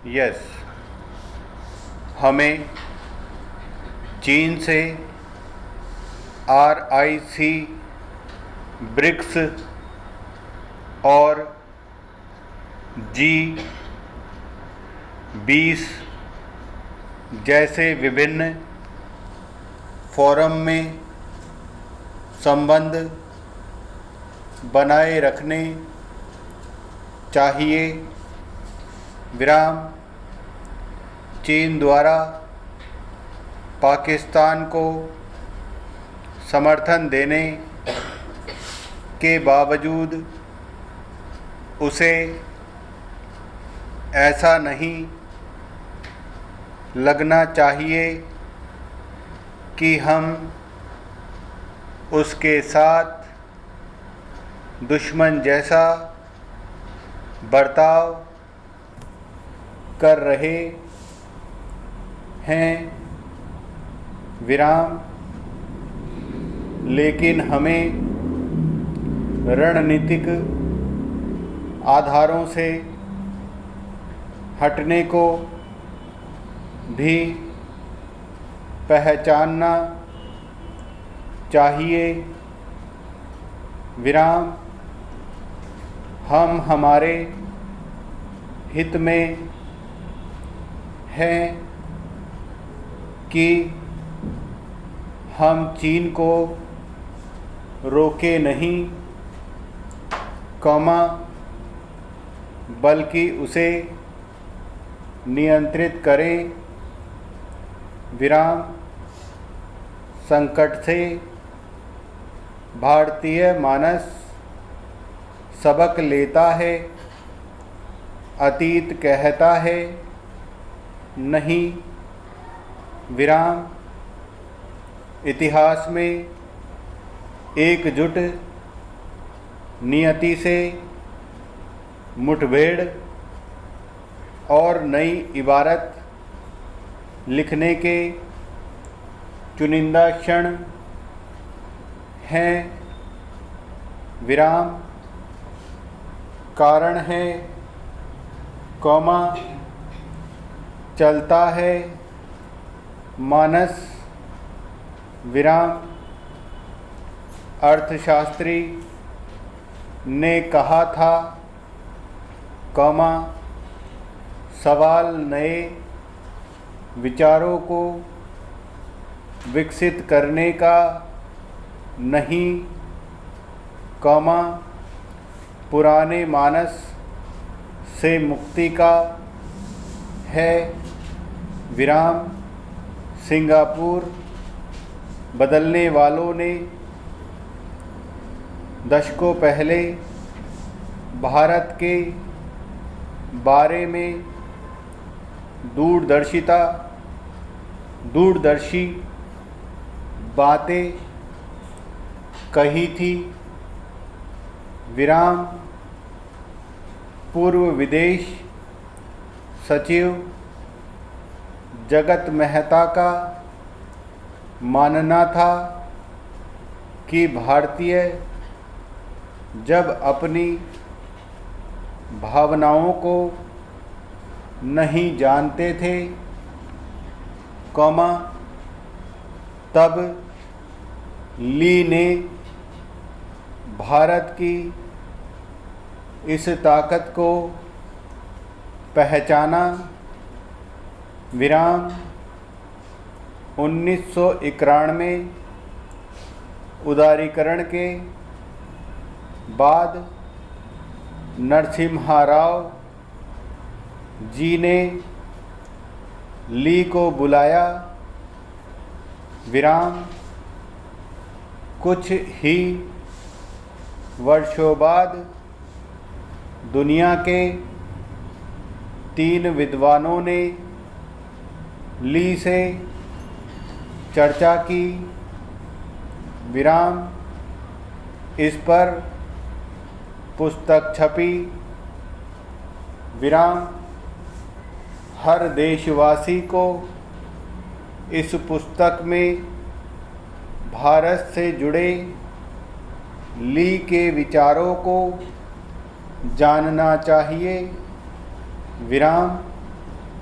Yes, हमें चीन से RIC, ब्रिक्स और G20 जैसे विभिन्न फोरम में संबंध बनाए रखने चाहिए। विराम। चीन द्वारा पाकिस्तान को समर्थन देने के बावजूद उसे ऐसा नहीं लगना चाहिए कि हम उसके साथ दुश्मन जैसा बर्ताव कर रहे हैं। विराम। लेकिन हमें रणनीतिक आधारों से हटने को भी पहचानना चाहिए। विराम। हम हमारे हित में हैं कि हम चीन को रोके नहीं, बल्कि उसे नियंत्रित करें। विराम। संकट से भारतीय मानस सबक लेता है। अतीत कहता है नहीं। विराम। इतिहास में एकजुट नियति से मुठभेड़ और नई इबारत लिखने के चुनिंदा क्षण हैं। विराम। कारण है, चलता है मानस। विराम। अर्थशास्त्री ने कहा था, सवाल नए विचारों को विकसित करने का नहीं, पुराने मानस से मुक्ति का है। विराम। सिंगापुर बदलने वालों ने दशकों पहले भारत के बारे में दूरदर्शी बातें कही थी। विराम। पूर्व विदेश सचिव जगत मेहता का मानना था कि भारतीय जब अपनी भावनाओं को नहीं जानते थे, तब ली ने भारत की इस ताकत को पहचाना। विराम। 1991 उदारीकरण के बाद नरसिम्हा राव जी ने ली को बुलाया। विराम। कुछ ही वर्षों बाद दुनिया के 3 विद्वानों ने ली से चर्चा की। विराम। इस पर पुस्तक छपी। विराम। हर देशवासी को इस पुस्तक में भारत से जुड़े ली के विचारों को जानना चाहिए। विराम।